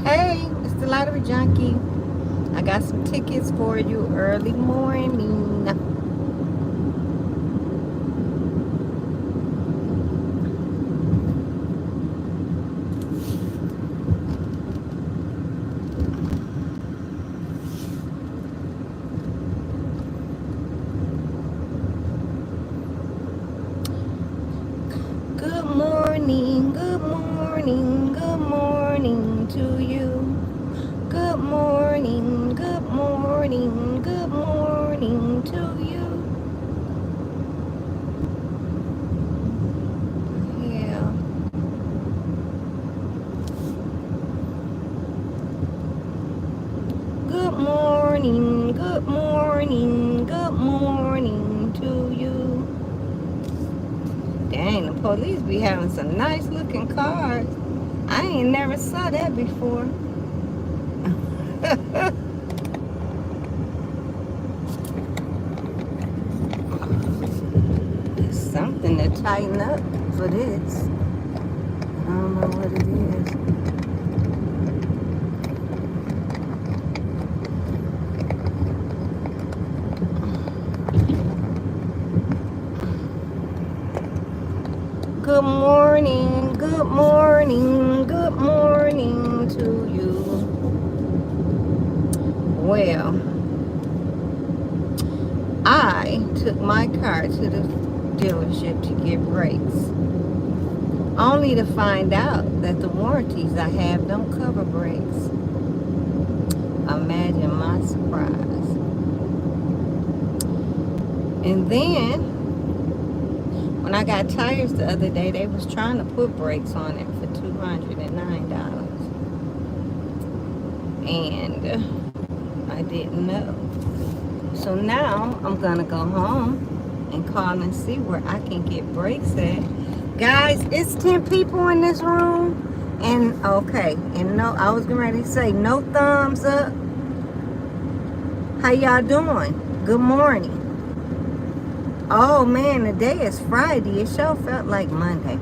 Hey, it's the Lottery Junkie. I got some tickets for you early morning. Good morning, good morning, good morning to you. Good morning, good morning, good morning to you. Yeah. Good morning, good morning, good morning to you. Dang, the police be having some nice looking cars. I ain't never saw that before. It's something to tighten up for this. I don't know what it is. Good morning, good morning, good morning to you. Well, I took my car to the dealership to get brakes, only to find out that the warranties I have don't cover brakes. Imagine my surprise. And then, when I got tires the other day, they was trying to put brakes on it for $209. And I didn't know. So now I'm gonna go home and call and see where I can get brakes at. Guys, it's 10 people in this room. And okay, and no, I was getting ready to say no thumbs up. How y'all doing? Good morning. Oh man, today is Friday. It sure felt like Monday.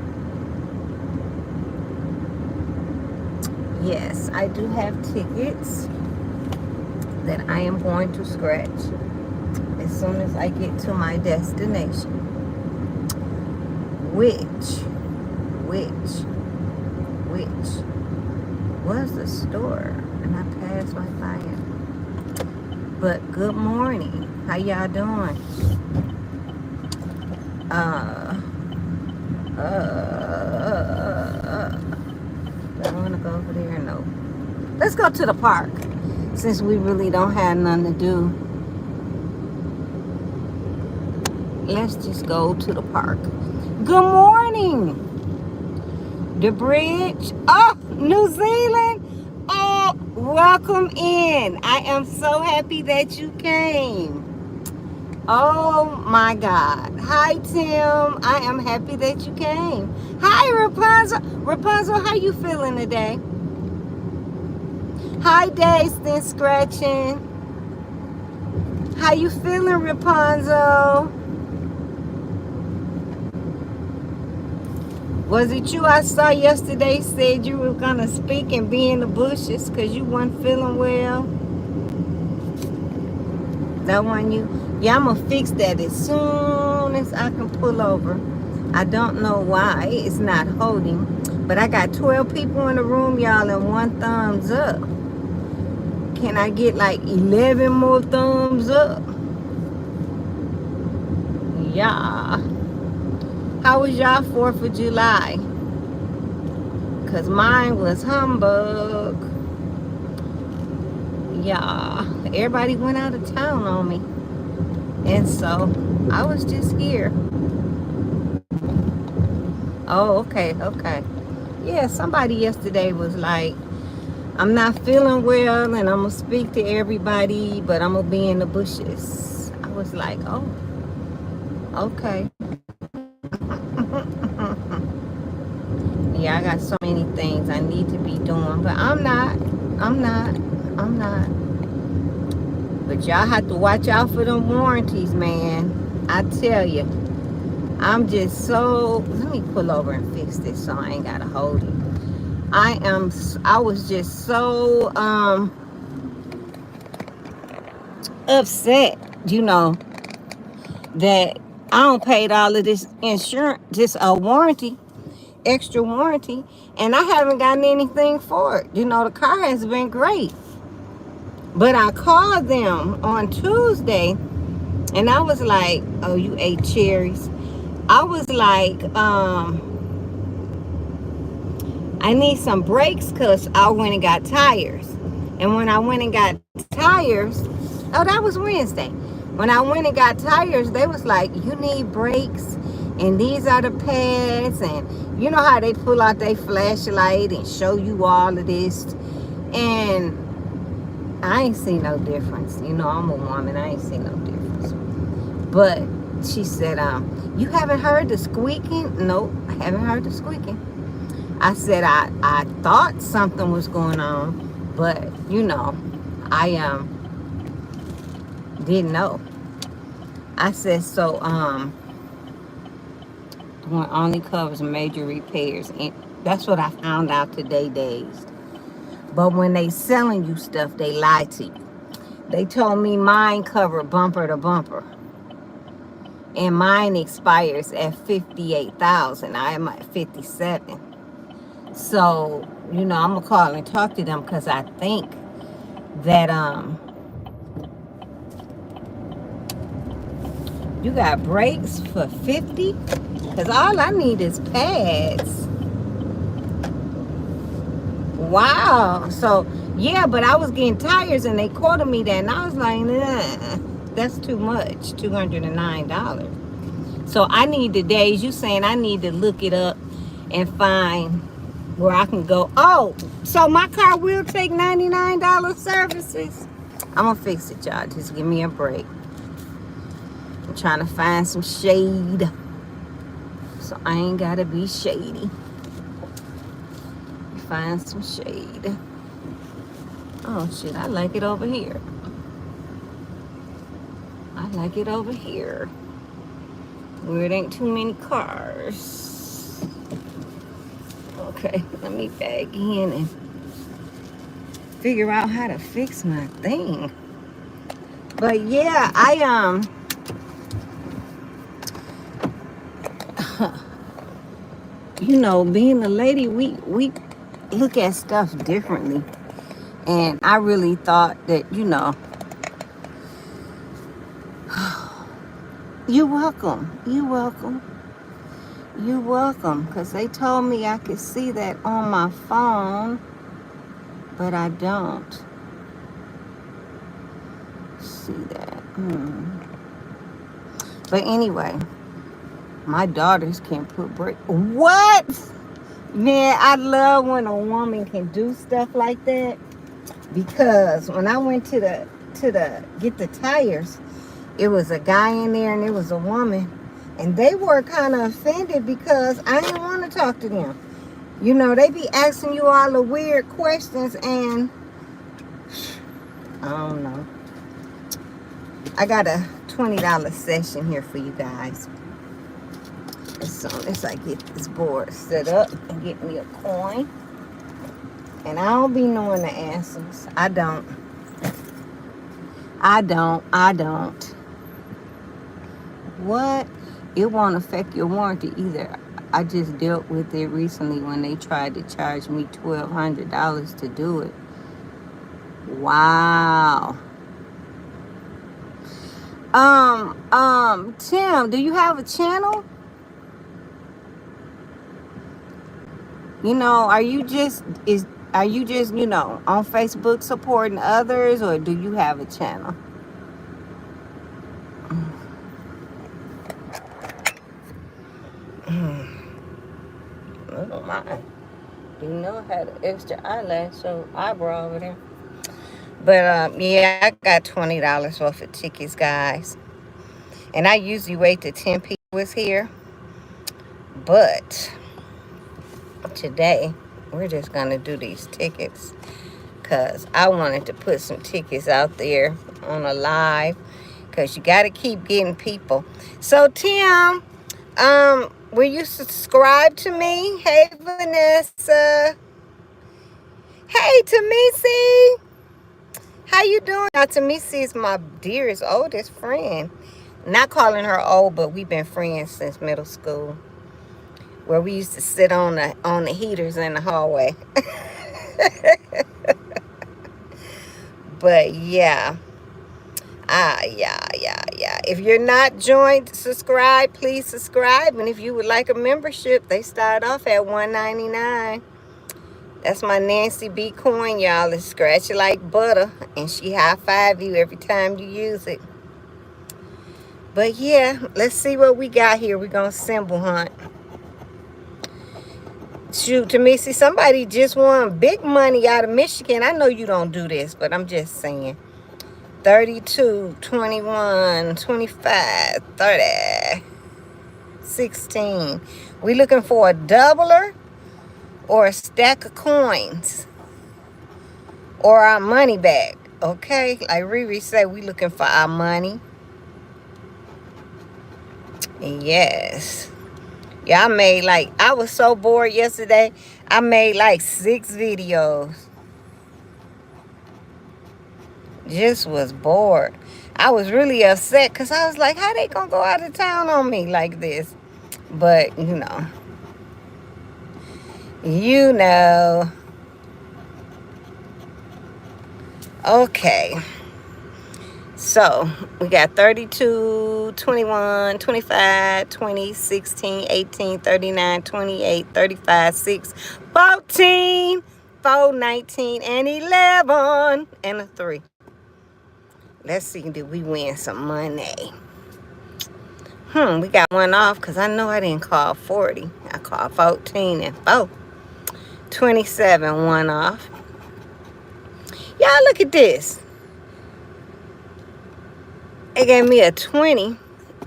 Yes, I do have tickets that I am going to scratch as soon as I get to my destination. Which was the store, and I passed right by it. But good morning. How y'all doing? Do I want to go over there? No. Let's go to the park, since we really don't have nothing to do. Let's just go to the park. Good morning. The bridge. Oh, New Zealand. Oh, welcome in. I am so happy that you came. Oh my God. Hi, Tim. I am happy that you came. Hi, Rapunzel. Rapunzel, how you feeling today? Hi, Dastin Scratching. How you feeling, Rapunzel? Was it you I saw yesterday said you were going to speak and be in the bushes because you weren't feeling well? That one you? Yeah, I'm going to fix that as soon as I can pull over. I don't know why it's not holding, but I got 12 people in the room, y'all, and one thumbs up. Can I get like 11 more thumbs up? Yeah. How was y'all 4th of July? Because mine was humbug. Yeah, everybody went out of town on me. And so I was just here. Oh, okay, okay. Yeah, somebody yesterday was like, I'm not feeling well and I'm going to speak to everybody, but I'm going to be in the bushes. I was like, oh, okay. Yeah, I got so many things I need to be doing, but I'm not. I'm not. I'm not. But y'all have to watch out for them warranties, man. I tell you. I'm just so, let me pull over and fix this so I ain't got to hold it. I was just so upset, that I don't paid all of this insurance, just a warranty, extra warranty, and I haven't gotten anything for it. The car has been great. But I called them on Tuesday and I was like, oh, you ate cherries. I was like, I need some brakes because I went and got tires. And when I went and got tires, oh, that was Wednesday. When I went and got tires, they was like, you need brakes and these are the pads. And you know how they pull out their flashlight and show you all of this. And I ain't see no difference. I'm a woman. I ain't see no difference. But she said, you haven't heard the squeaking? Nope, I haven't heard the squeaking. I said, I thought something was going on, but, I didn't know. I said, so, one only covers major repairs. And that's what I found out today, Days. But when they selling you stuff, they lie to you. They told me mine covered bumper to bumper. And mine expires at 58,000. I am at 57. So, I'm going to call and talk to them because I think that you got brakes for 50? Because all I need is pads. Wow. So, yeah, but I was getting tires and they quoted me that. And I was like, nah, that's too much, $209. So I need the days. You saying I need to look it up and find where I can go. Oh, so my car will take $99 services. I'm going to fix it, y'all. Just give me a break. I'm trying to find some shade. So I ain't got to be shady. Find some shade. Oh, shit. I like it over here. I like it over here. Where it ain't too many cars. Okay, let me bag in and figure out how to fix my thing. But yeah, being a lady, we look at stuff differently. And I really thought that, you're welcome. You're welcome. You're welcome. Because they told me I could see that on my phone, but I don't see that. But anyway, my daughters can put brake. What? Man, I love when a woman can do stuff like that. Because when I went to the get the tires, it was a guy in there and it was a woman. And they were kind of offended because I didn't want to talk to them. They be asking you all the weird questions and I don't know. I got a $20 session here for you guys. As soon as I get this board set up and get me a coin. And I don't be knowing the answers. I don't. What? It won't affect your warranty either. I just dealt with it recently when they tried to charge me $1,200 to do it. Wow. Tim, do you have a channel? Are Are you just, on Facebook supporting others, or do you have a channel? I don't mind. You know, I had an extra eyelash, so eyebrow over there. But yeah, I got $20 worth of tickets, guys. And I usually wait till 10 people is here. But today, we're just going to do these tickets. Because I wanted to put some tickets out there on a live. Because you got to keep getting people. So, Tim, will you subscribe to me? Hey, Vanessa. Hey, Tamisi. How you doing? Now, Tamisi is my dearest, oldest friend. Not calling her old, but we've been friends since middle school. Where we used to sit on the heaters in the hallway. But yeah. Yeah. If you're not joined, subscribe. Please subscribe. And if you would like a membership, they start off at $1.99. That's my Nancy B coin, y'all. It's scratchy like butter. And she high-five you every time you use it. But yeah, let's see what we got here. We're going to symbol hunt. Shoot, Tamisi, somebody just won big money out of Michigan. I know you don't do this, but I'm just saying. 32, 21, 25, 30, 16. We looking for a doubler or a stack of coins or our money back, okay? Like Riri said, we looking for our money. Yes. Yeah, I was so bored yesterday. I made like 6 videos. Just was bored. I was really upset because I was like, how they gonna go out of town on me like this? But, Okay. So, we got 32, 21, 25, 20, 16, 18, 39, 28, 35, 6, 14, 4, 19, and 11, and a 3. Let's see, did we win some money? We got one off because I know I didn't call 40. I called 14 and 4. 27, one off. Y'all, look at this. They gave me a 20,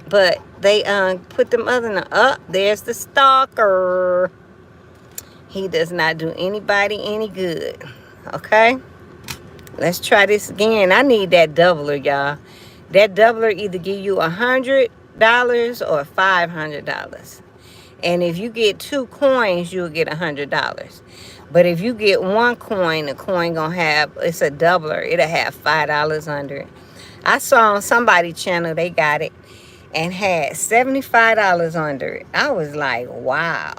but they put them other than up. There's the stalker. He does not do anybody any good. Okay? Let's try this again. I need that doubler, y'all. That doubler either give you $100 or $500. And if you get 2 coins, you'll get $100. But if you get 1 coin, the coin gonna have, it's a doubler. It'll have $5 under it. I saw on somebody's channel, they got it and had $75 under it. I was like, wow.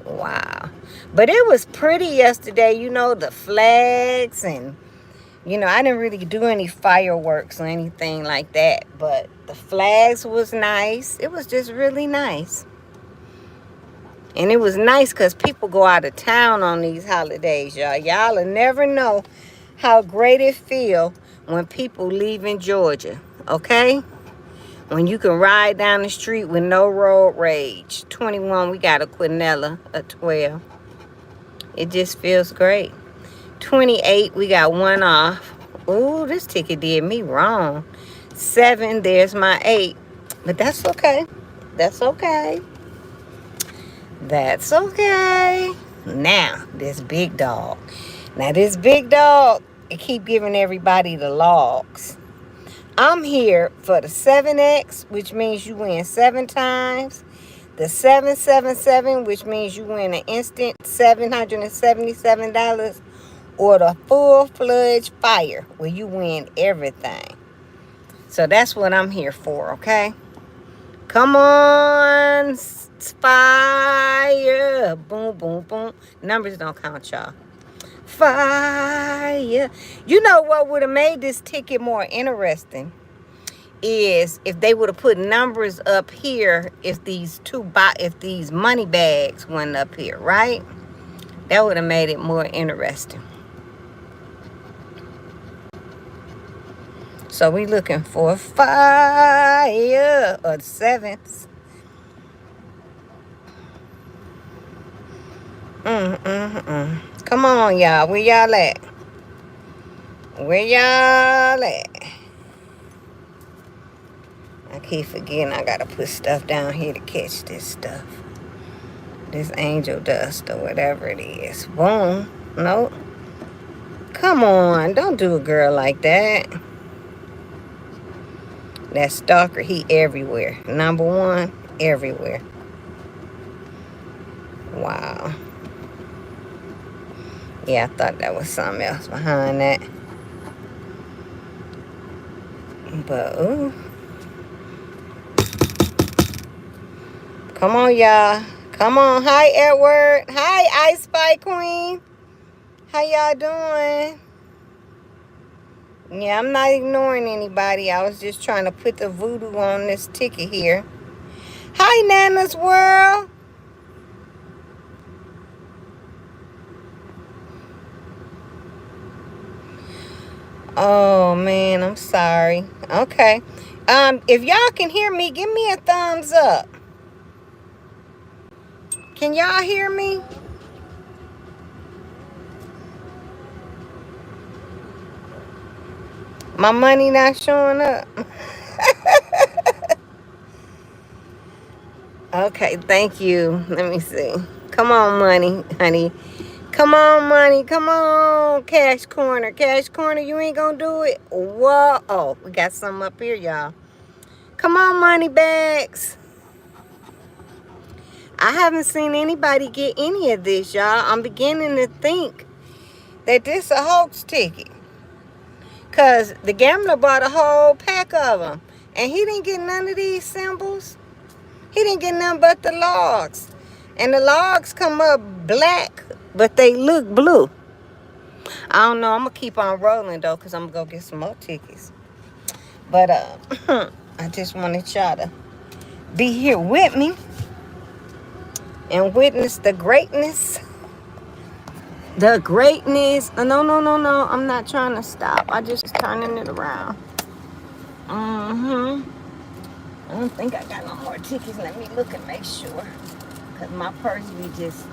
Wow. But it was pretty yesterday, the flags and, I didn't really do any fireworks or anything like that. But the flags was nice. It was just really nice. And it was nice because people go out of town on these holidays, y'all. Y'all will never know how great it feels when people leave in Georgia, okay? When you can ride down the street with no road rage. 21, we got a Quinella, a 12. It just feels great. 28, we got 1 off. Ooh, this ticket did me wrong. 7, there's my 8. But that's okay. That's okay. That's okay. Now, this big dog. It keep giving everybody the logs. I'm here for the 7X, which means you win 7 times. The 777, which means you win an instant $777. Or the full-fledged fire, where you win everything. So that's what I'm here for, okay? Come on, fire. Boom, boom, boom. Numbers don't count, y'all. Fire. You know what would have made this ticket more interesting is if they would have put numbers up here if these money bags went up here, right? That would have made it more interesting. So we looking for fire or the sevens. Come on, y'all. Where y'all at? Where y'all at? I keep forgetting I gotta put stuff down here to catch this stuff. This angel dust or whatever it is. Boom. Nope. Come on. Don't do a girl like that. That stalker, he everywhere. Number one, everywhere. Wow. Yeah, I thought that was something else behind that. But, ooh. Come on, y'all. Come on. Hi, Edward. Hi, Ice Spy Queen. How y'all doing? Yeah, I'm not ignoring anybody. I was just trying to put the voodoo on this ticket here. Hi, Nana's World. Oh, man, I'm sorry. Okay. If y'all can hear me, give me a thumbs up. Can y'all hear me? My money not showing up. Okay, thank you. Let me see. Come on, money, honey. Come on, money. Come on, Cash Corner. Cash Corner, you ain't gonna do it? Whoa. Oh, we got some up here, y'all. Come on, money bags. I haven't seen anybody get any of this, y'all. I'm beginning to think that this a hoax ticket. Because the gambler bought a whole pack of them. And he didn't get none of these symbols. He didn't get none but the logs. And the logs come up black, but they look blue. I don't know. I'm going to keep on rolling, though, because I'm going to go get some more tickets. But I just wanted y'all to be here with me and witness the greatness. The greatness. No, no, no, no. I'm not trying to stop. I just turning it around. I don't think I got no more tickets. Let me look and make sure. Because my purse be just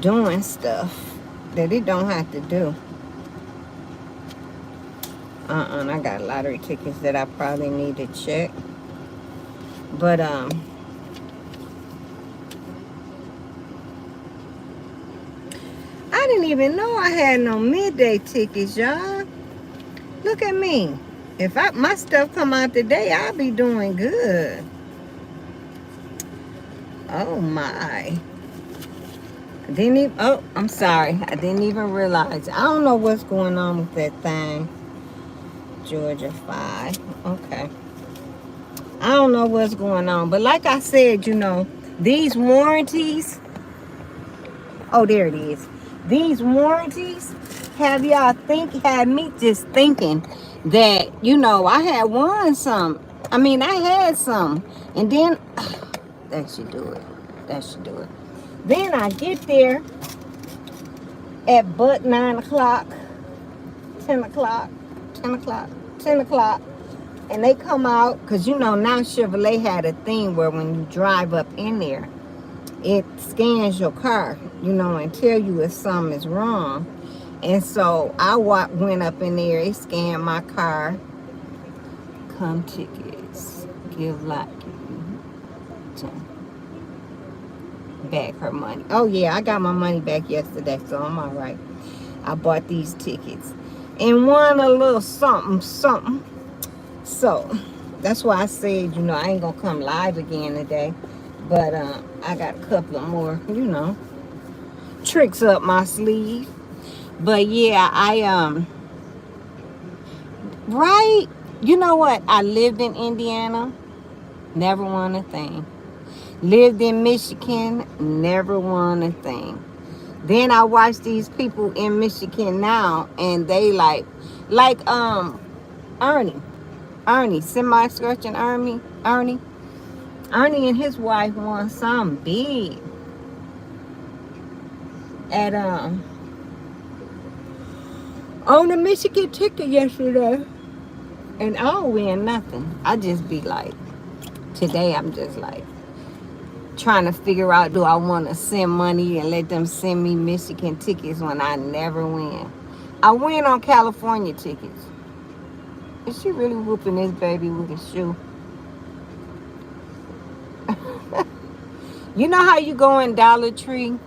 doing stuff that it don't have to do. I got lottery tickets that I probably need to check. But, I didn't even know I had no midday tickets, y'all. Look at me. If my stuff come out today, I'll be doing good. Oh, my. Oh, I'm sorry. I didn't even realize. I don't know what's going on with that thing. Georgia 5. Okay. I don't know what's going on. But like I said, you know, these warranties. Oh, there it is. These warranties had me just thinking that, you know, I had won some. I mean, I had some. And then, that should do it. That should do it. Then I get there at but 9 o'clock, 10 o'clock, 10 o'clock, 10 o'clock. And they come out, because, you know, now Chevrolet had a thing where when you drive up in there, it scans your car, you know, and tell you if something is wrong. And so I went up in there, it scanned my car. Come tickets, give like back her money. Oh yeah, I got my money back yesterday, so I'm all right. I bought these tickets and won a little something. So that's why I said, you know, I ain't gonna come live again today, but I got a couple of more, you know, tricks up my sleeve. But yeah, right, you know what, I lived in Indiana, never won a thing. Lived in Michigan, never won a thing. Then I watch these people in Michigan now, and they like Ernie, semi-scratching Ernie and his wife won some big. at on the Michigan ticket yesterday, and I don't win nothing. I just be like, today I'm just like trying to figure out, do I want to send money and let them send me Michigan tickets when I never win? I win on California tickets. Is she really whooping this baby with a shoe? You know how you go in Dollar Tree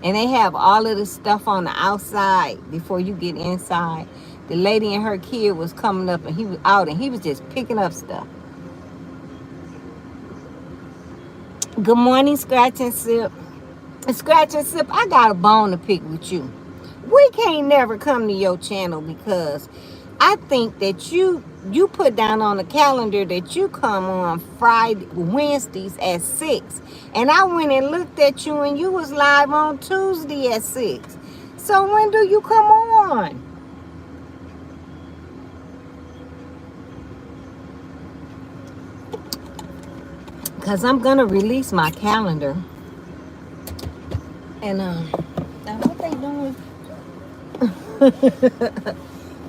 and they have all of the stuff on the outside before you get inside? The lady and her kid was coming up and he was out and he was just picking up stuff. Good morning, Scratch and Sip. Scratch and Sip, I got a bone to pick with you. We can't never come to your channel because I think that you put down on the calendar that you come on Wednesdays at 6. And I went and looked at you and you was live on Tuesday at 6. So when do you come on? Because I'm going to release my calendar. And now what they doing?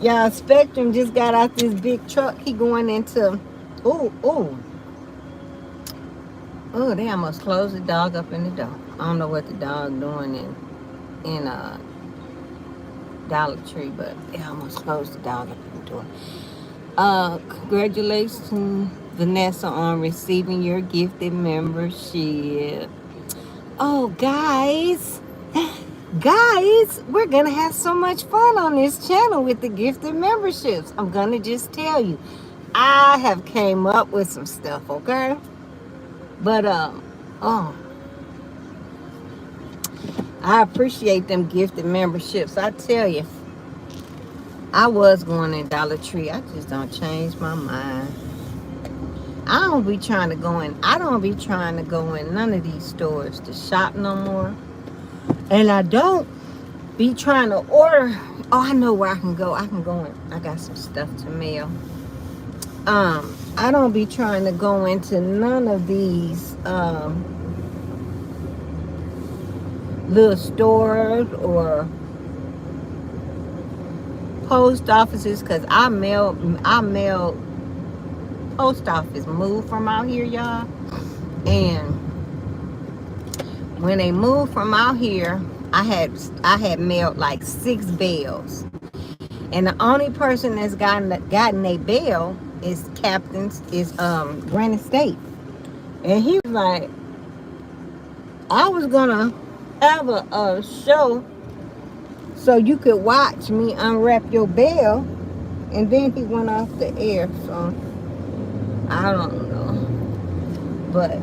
Y'all, Spectrum just got out this big truck. He going into, oh, they almost closed the dog up in the door. I don't know what the dog doing in Dollar Tree, but they almost closed the dog up in the door. Congratulations, Vanessa, on receiving your gifted membership. Oh, guys, we're gonna have so much fun on this channel with the gifted memberships. I'm gonna just tell you, I have came up with some stuff, okay? But I appreciate them gifted memberships. I tell you, I was going in Dollar Tree. I just don't change my mind. I don't be trying to go in none of these stores to shop no more. And I don't be trying to order. Oh, I know where I can go. I can go in. I got some stuff to mail. I don't be trying to go into none of these little stores or post offices, because I mail post office moved from out here, y'all. And when they moved from out here, I had mailed like 6 bills, and the only person that's gotten a bill is Granite State. And he was like, I was gonna have a show so you could watch me unwrap your bill, and then he went off the air. So I don't know, but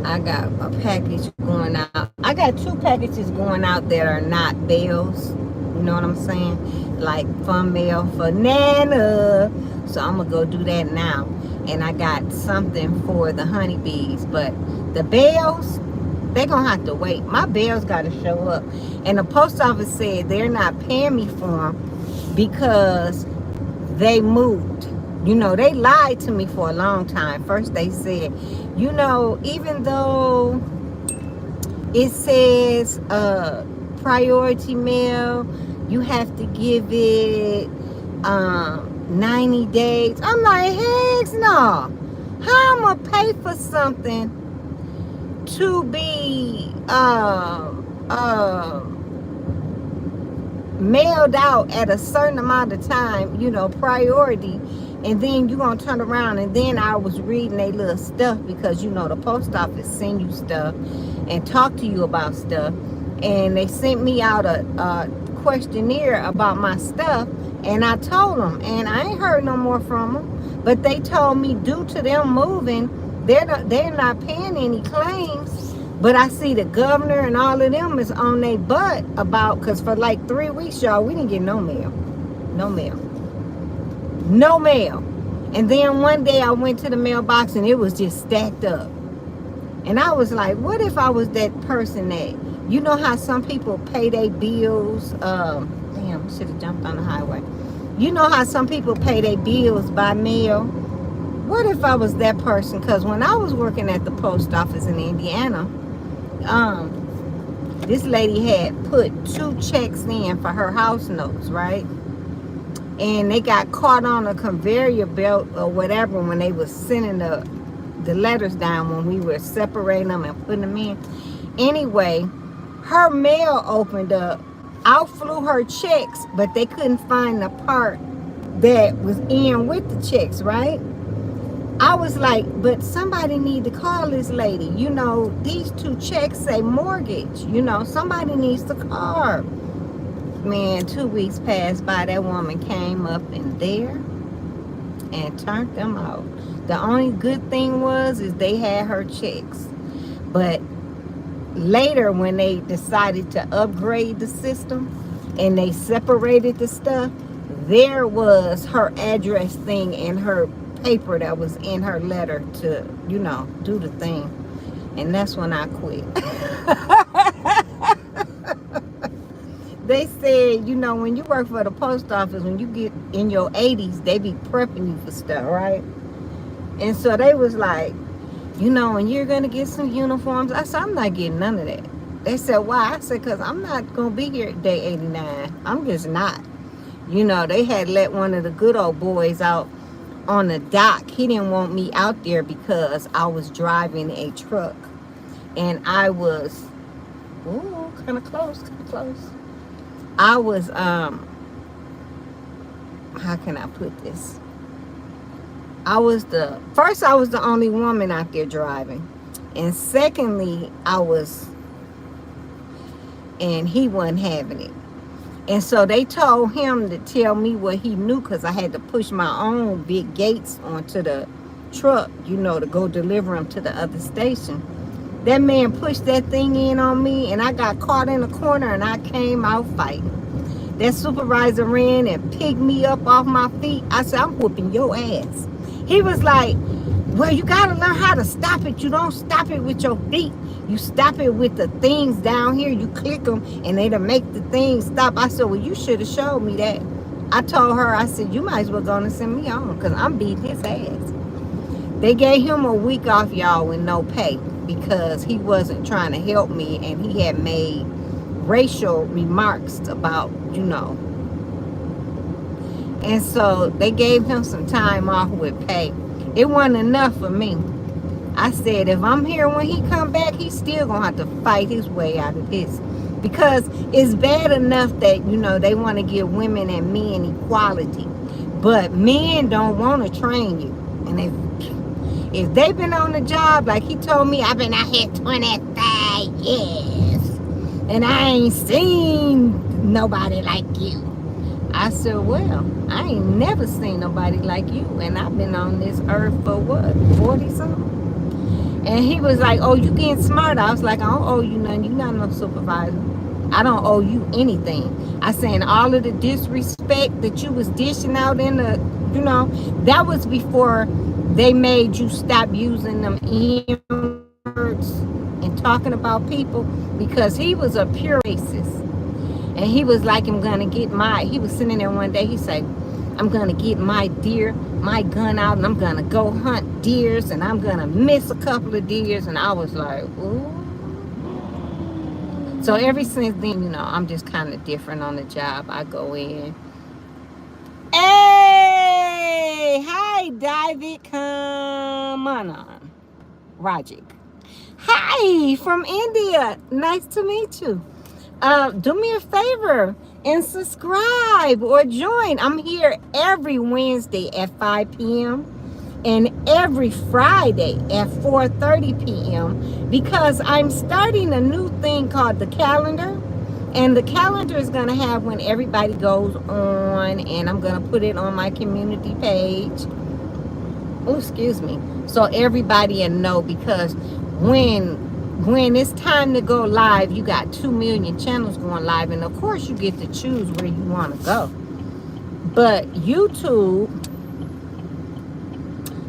I got a package going out. I got 2 packages going out that are not bills. You know what I'm saying? Like fun mail for Nana. So I'm going to go do that now. And I got something for the honeybees. But the bills, they're going to have to wait. My bills got to show up. And the post office said they're not paying me for them because they moved. You know, they lied to me for a long time. First they said, you know, even though it says priority mail, you have to give it 90 days. I'm like, heck no. How am I gonna pay for something to be mailed out at a certain amount of time, you know, priority, and then you're gonna turn around? And then I was reading a little stuff, because you know the post office send you stuff and talk to you about stuff, and they sent me out a questionnaire about my stuff, and I told them, and I ain't heard no more from them, but they told me due to them moving, they're not paying any claims. But I see the governor and all of them is on their butt about, because for like 3 weeks, y'all, we didn't get no mail. No mail. No mail. And then one day I went to the mailbox and it was just stacked up. And I was like, what if I was that person that, you know how some people pay their bills, damn, should have jumped on the highway. You know how some people pay their bills by mail? What if I was that person? Because when I was working at the post office in Indiana, this lady had put 2 checks in for her house notes, right? And they got caught on a conveyor belt or whatever when they was sending the letters down, when we were separating them and putting them in. Anyway, her mail opened up. Out flew her checks, but they couldn't find the part that was in with the checks, right? I was like, but somebody need to call this lady. You know, these 2 checks say mortgage. You know, somebody needs to call her. Man, 2 weeks passed by. That woman came up in there and turned them out. The only good thing is they had her checks. But later, when they decided to upgrade the system and they separated the stuff, there was her address thing in her paper that was in her letter to, you know, do the thing. And that's when I quit. They said, you know, when you work for the post office, when you get in your 80s, they be prepping you for stuff, right? And so they was like, you know, and you're going to get some uniforms. I said, I'm not getting none of that. They said, why? I said, because I'm not going to be here at day 89. I'm just not. You know, they had let one of the good old boys out on the dock. He didn't want me out there because I was driving a truck. And I was, ooh, kind of close. I was, how can I put this? I was the only woman out there driving. And secondly, and he wasn't having it. And so they told him to tell me what he knew, because I had to push my own big gates onto the truck, you know, to go deliver them to the other station. That man pushed that thing in on me, and I got caught in a corner, and I came out fighting. That supervisor ran and picked me up off my feet. I said, I'm whooping your ass. He was like, well, you got to learn how to stop it. You don't stop it with your feet. You stop it with the things down here. You click them, and it'll make the things stop. I said, well, you should have showed me that. I told her, I said, you might as well go and send me home, because I'm beating his ass. They gave him a week off, y'all, with no pay, because he wasn't trying to help me, and he had made racial remarks about, you know. And so they gave him some time off with pay. It wasn't enough for me. I said, if I'm here when he come back, he's still gonna have to fight his way out of this, because it's bad enough that, you know, they want to give women and men equality, but men don't want to train you. And if they've been on the job, like he told me, I've been out here 25 years and I ain't seen nobody like you. I said, well, I ain't never seen nobody like you, and I've been on this earth for what, 40 something? And he was like, oh, you getting smart. I was like, I don't owe you nothing. You not no supervisor. I don't owe you anything. I saying all of the disrespect that you was dishing out in the, you know, that was before they made you stop using them words and talking about people, because he was a pure racist. And he was like, he was sitting there one day, he said, I'm going to get my gun out, and I'm going to go hunt deers, and I'm going to miss a couple of deers. And I was like, ooh. So ever since then, you know, I'm just kind of different on the job. I go in. Hey, hi, David. Come on. Rajik. Hi, from India. Nice to meet you. Do me a favor and subscribe or join. I'm here every Wednesday at 5 p.m. and every Friday at 4:30 p.m. because I'm starting a new thing called the calendar. And the calendar is going to have when everybody goes on, and I'm going to put it on my community page. Oh, excuse me. So everybody will know, because when it's time to go live, you got 2 million channels going live, and of course you get to choose where you want to go. But YouTube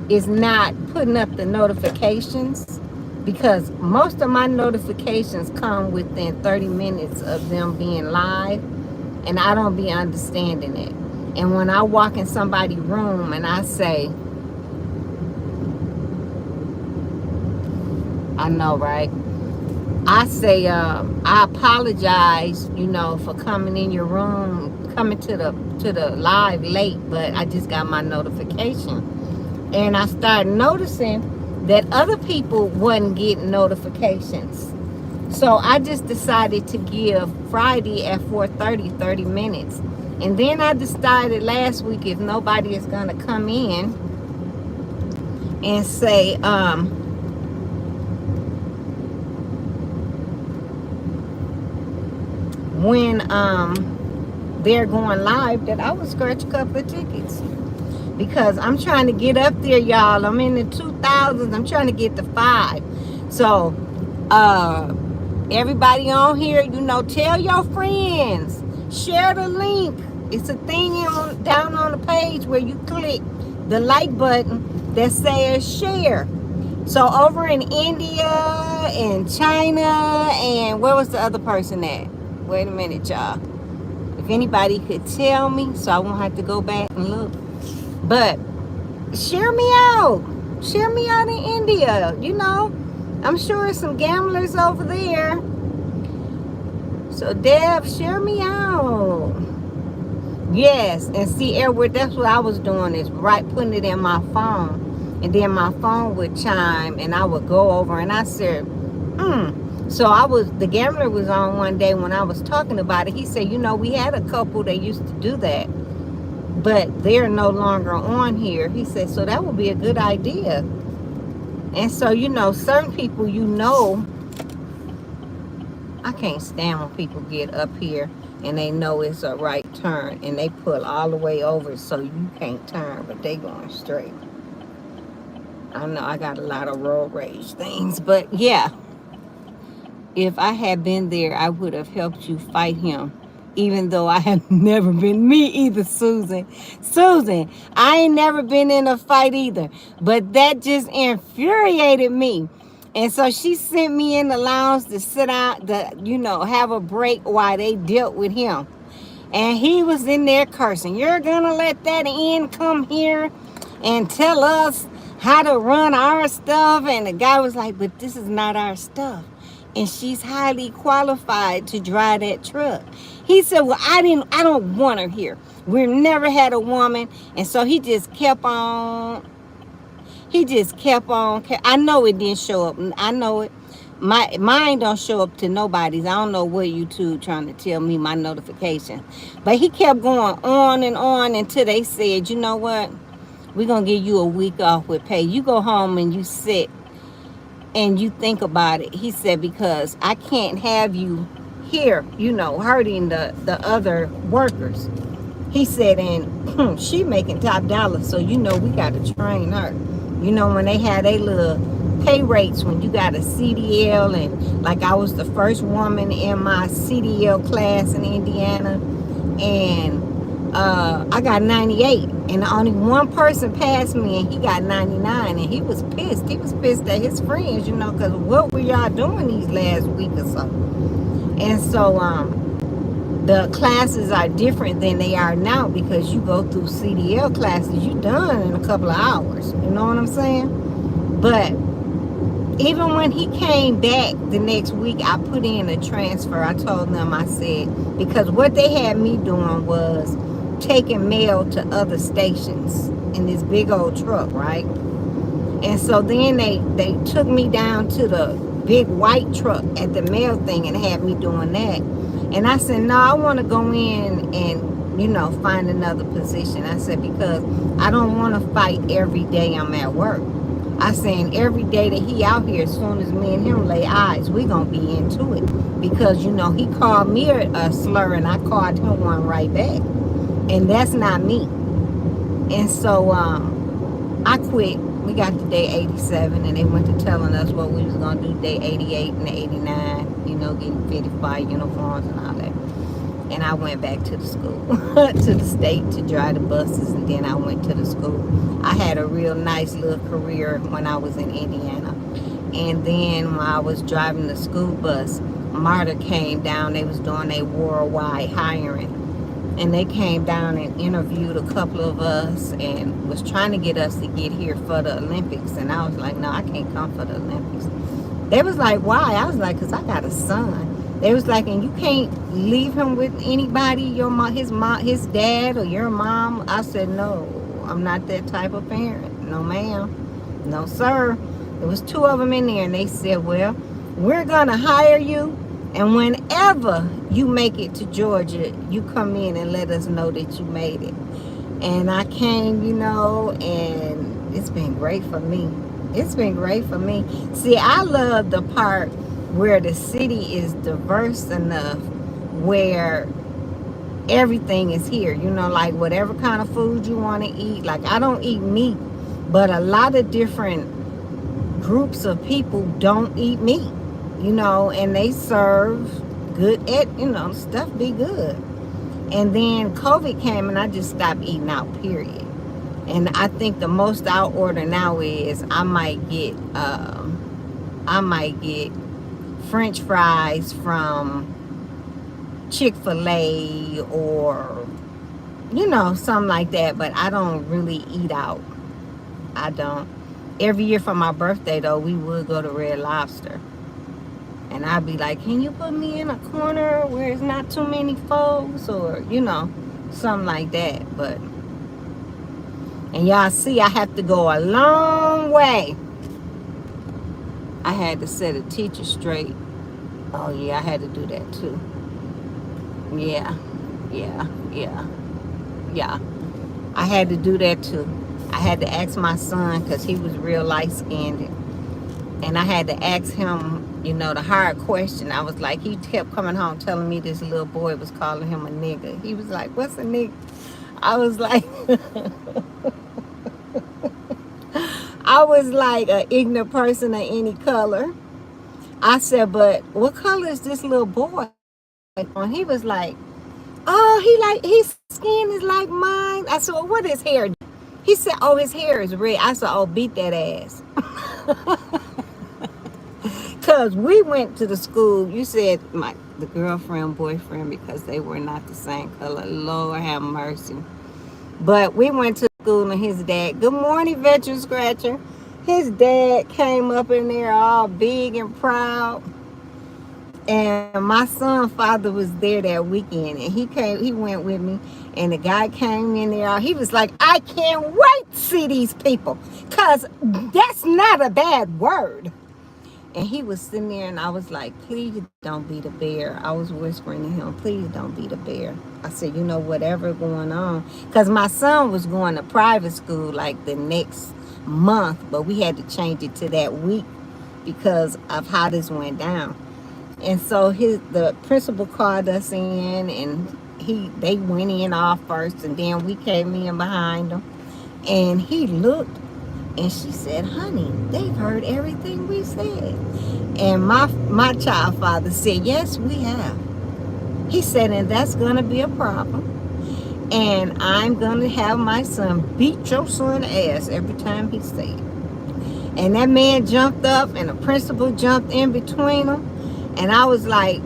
is not putting up the notifications, because most of my notifications come within 30 minutes of them being live, and I don't be understanding it. And when I walk in somebody's room and I say, I know, right? I say, I apologize, for coming in your room, coming to the live late, but I just got my notification. And I started noticing that other people wasn't getting notifications. So I just decided to give Friday at 4:30, 30 minutes. And then I decided last week, if nobody is going to come in and say, when they're going live, that I would scratch a couple of tickets. Because I'm trying to get up there, y'all. I'm in the 2000s. I'm trying to get to 5. So, everybody on here, tell your friends. Share the link. It's a thing down on the page where you click the like button that says share. So over in India and China and where was the other person at? Wait a minute, y'all. If anybody could tell me so I won't have to go back and look. But share me out. Share me out in India. I'm sure some gamblers over there. So Deb, share me out. Yes, and see, Edward, that's what I was doing, is putting it in my phone. And then my phone would chime and I would go over and I said, So the gambler was on one day when I was talking about it. He said, we had a couple that used to do that, but they're no longer on here. He said, so that would be a good idea. And so, certain people, I can't stand when people get up here and they know it's a right turn and they pull all the way over so you can't turn, but they going straight. I know I got a lot of road rage things, but yeah. If I had been there, I would have helped you fight him. Even though I have never been, me either, Susan. Susan, I ain't never been in a fight either. But that just infuriated me. And so she sent me in the lounge to sit out, have a break while they dealt with him. And he was in there cursing. You're going to let that end come here and tell us how to run our stuff? And the guy was like, but this is not our stuff. And she's highly qualified to drive that truck. He said, well, I don't want her here. We've never had a woman. And so he just kept on. I know it didn't show up. I know it. Mine don't show up to nobody's. I don't know what YouTube trying to tell me my notification. But he kept going on and on until they said, you know what? We're going to give you a week off with pay. You go home and you sit and you think about it. He said, because I can't have you here, hurting the other workers. He said, and she making top dollar, so we got to train her. When they had their little pay rates, when you got a CDL, and like I was the first woman in my CDL class in Indiana, and I got 98, and only one person passed me, and he got 99, and he was pissed. He was pissed at his friends, because what were y'all doing these last week or so? And so the classes are different than they are now, because you go through CDL classes, you done in a couple of hours. You know what I'm saying? But even when he came back the next week, I put in a transfer. I told them, I said, because what they had me doing was taking mail to other stations in this big old truck, right? And so then they took me down to the big white truck at the mail thing and had me doing that. And I said, no, I want to go in and, find another position. I said, because I don't want to fight every day I'm at work. I said, every day that he out here, as soon as me and him lay eyes, we going to be into it. Because, he called me a slur and I called him one right back. And that's not me. And so I quit. We got to day 87, and they went to telling us what we was going to do day 88 and 89, getting fitted for uniforms and all that. And I went back to the school, to the state to drive the buses, and then I went to the school. I had a real nice little career when I was in Indiana. And then when I was driving the school bus, MARTA came down. They was doing a worldwide hiring. And they came down and interviewed a couple of us and was trying to get us to get here for the Olympics. And I was like, no, I can't come for the Olympics. They was like, why? I was like, because I got a son. They was like, and you can't leave him with anybody, your mom, his dad, or your mom. I said, no, I'm not that type of parent. No, ma'am. No, sir. There was 2 of them in there, and they said, well, we're going to hire you, and whenever you make it to Georgia, you come in and let us know that you made it. And I came, and it's been great for me. It's been great for me. See, I love the part where the city is diverse enough where everything is here. Like whatever kind of food you want to eat. Like I don't eat meat, but a lot of different groups of people don't eat meat, and they serve good stuff be good. And then COVID came and I just stopped eating out, period. And I think the most I'll order now is I might get French fries from Chick-fil-A or something like that. But I don't really eat out. I don't. Every year for my birthday though, we would go to Red Lobster. And I'd be like, can you put me in a corner where it's not too many folks, or something like that. But and y'all see, I have to go a long way. I had to set a teacher straight. Oh yeah, I had to do that too. Yeah. I had to do that too. I had to ask my son because he was real light-skinned. And I had to ask him, the hard question. I was like, he kept coming home telling me this little boy was calling him a nigga. He was like, what's a nigga? I was like, I was like an ignorant person of any color. I said, but what color is this little boy? And he was like, oh, his skin is like mine. I said, well, what is hair? He said, oh, his hair is red. I said, oh, beat that ass. Because we went to the school. You said the girlfriend, boyfriend, because they were not the same color. Lord have mercy. But we went to school and his dad, good morning, veteran scratcher. His dad came up in there all big and proud. And my son's father was there that weekend. And he went with me. And the guy came in there. He was like, I can't wait to see these people. Because that's not a bad word. And he was sitting there and I was like, please don't be the bear. I was whispering to him, please don't be the bear. I said, whatever going on. Because my son was going to private school like the next month. But we had to change it to that week because of how this went down. And so the principal called us in and they went in off first. And then we came in behind them. And he looked. And she said, honey, they've heard everything we said. And my child father said, yes, we have. He said, and that's going to be a problem. And I'm going to have my son beat your son's ass every time he said it. And that man jumped up and the principal jumped in between them. And I was like,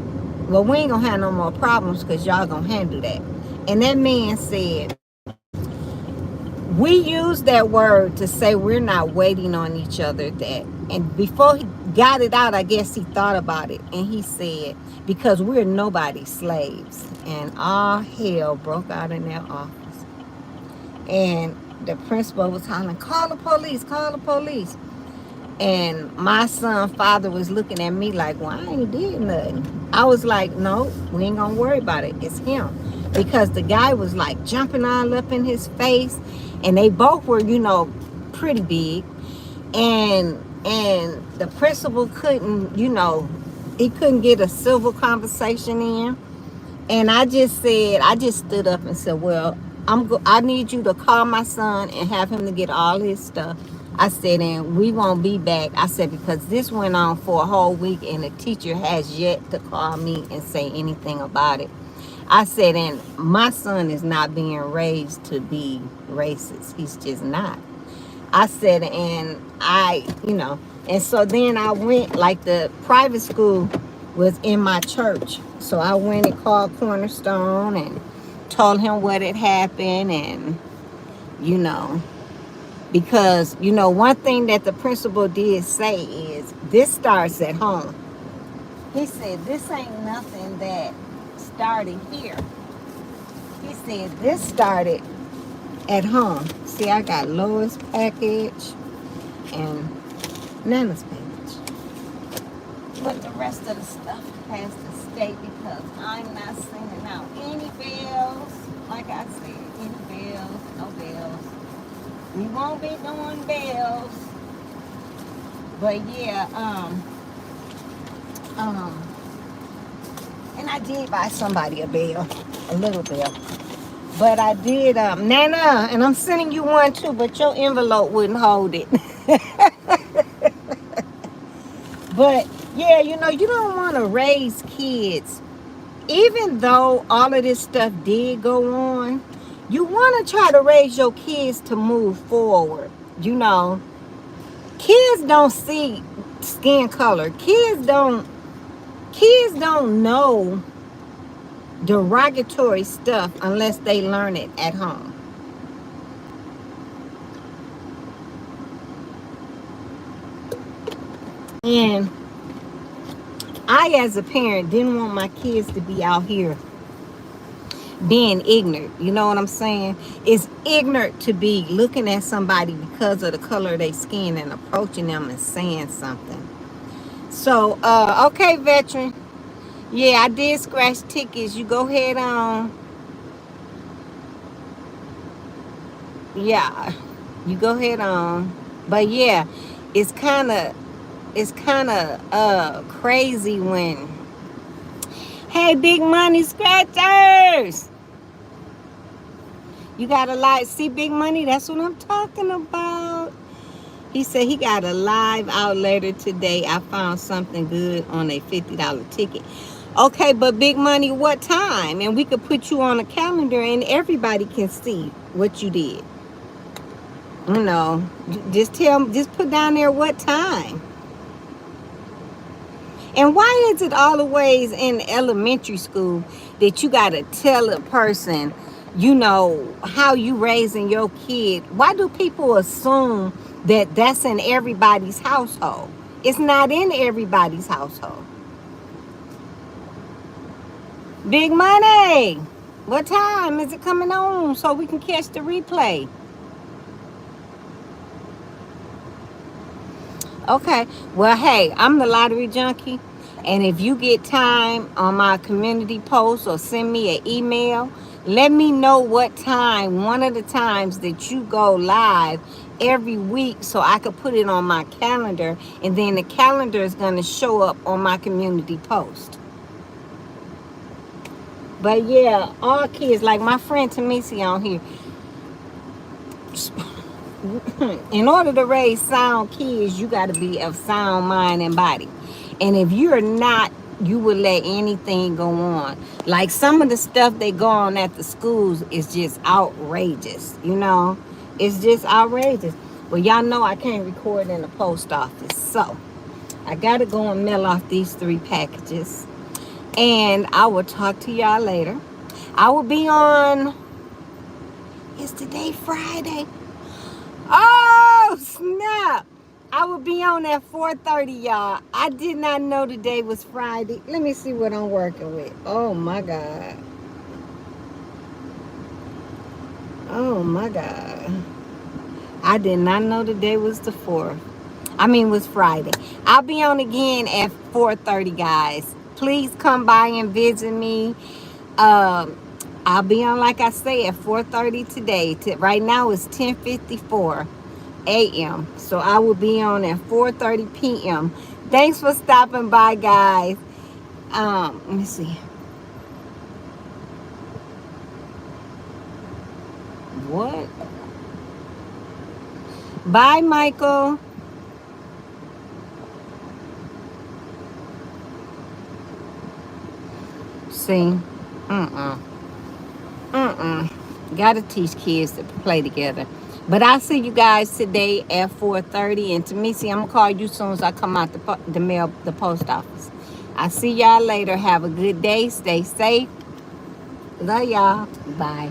well, we ain't going to have no more problems because y'all going to handle that. And that man said, we use that word to say we're not waiting on each other. And before he got it out, I guess he thought about it. And he said, because we're nobody's slaves. And all hell broke out in that office. And the principal was hollering, call the police, call the police. And my son's father was looking at me like, well, I ain't did nothing. I was like, no, we ain't gonna worry about it. It's him. Because the guy was like jumping all up in his face. And they both were, pretty big. And the principal couldn't, he couldn't get a civil conversation in. And I just stood up and said, well, I need you to call my son and have him to get all his stuff. I said, and we won't be back. I said, because this went on for a whole week and the teacher has yet to call me and say anything about it. I said, and my son is not being raised to be racist. He's just not. I said, and and so then I went, like the private school was in my church. So I went and called Cornerstone and told him what had happened and, Because, you know, one thing that the principal did say is this starts at home. He said this ain't nothing that started here. He said this started at home. See, I got Lois package and Nana's package. But the rest of the stuff has to stay because I'm not sending out any bills. Like I said, any bills, no bills. We won't be doing bills. But yeah, and I did buy somebody a bill, a little bill. But I did, Nana, and I'm sending you one too, but your envelope wouldn't hold it. But yeah, you know, you don't want to raise kids. Even though all of this stuff did go on, you want to try to raise your kids to move forward. You know, kids don't see skin color. Kids don't know derogatory stuff unless they learn it at home. And I, as a parent, didn't want my kids to be out here being ignorant. You know what I'm saying? It's ignorant to be looking at somebody because of the color of their skin and approaching them and saying something. So, okay, veteran. Yeah, I did scratch tickets. You go ahead on. Yeah, you go ahead on. But yeah, it's kind of crazy when, hey, big money scratchers, you got a live, see, big money, that's what I'm talking about. He said he got a live out later today. I found something good on a $50 ticket. Okay, but big money, what time? And we could put you on a calendar and everybody can see what you did. You know, just put down there what time. And why is it always in elementary school that you got to tell a person, you know, how you raising your kid? Why do people assume that that's in everybody's household? It's not in everybody's household. Big money. What time is it coming on so we can catch the replay? Okay. Well, hey, I'm the Lottery Junkie. And if you get time on my community post or send me an email, let me know what time, one of the times that you go live every week so I could put it on my calendar. And then the calendar is going to show up on my community post. But yeah, all kids, like my friend Tamisi on here, in order to raise sound kids, you got to be of sound mind and body. And if you're not, you would let anything go on. Like some of the stuff they go on at the schools is just outrageous. You know, it's just outrageous. Well, y'all know I can't record in the post office. So I got to go and mail off these 3 packages. And I will talk to y'all later. I will be on, is today Friday? Oh, snap. I will be on at 4:30, y'all. I did not know today was Friday. Let me see what I'm working with. Oh, my God. Oh, my God. I did not know today was the 4th. Was Friday. I'll be on again at 4:30, guys. Please come by and visit me. I'll be on, like I say, at 4:30 today. Right now it's 10:54 a.m. So I will be on at 4:30 p.m. Thanks for stopping by, guys. Let me see. What? Bye, Michael. See? Gotta teach kids to play together. But I'll see you guys today at 4:30. And to me, see, I'm gonna call you as soon as I come out the post office. I'll see y'all later. Have a good day. Stay safe. Love y'all. Bye.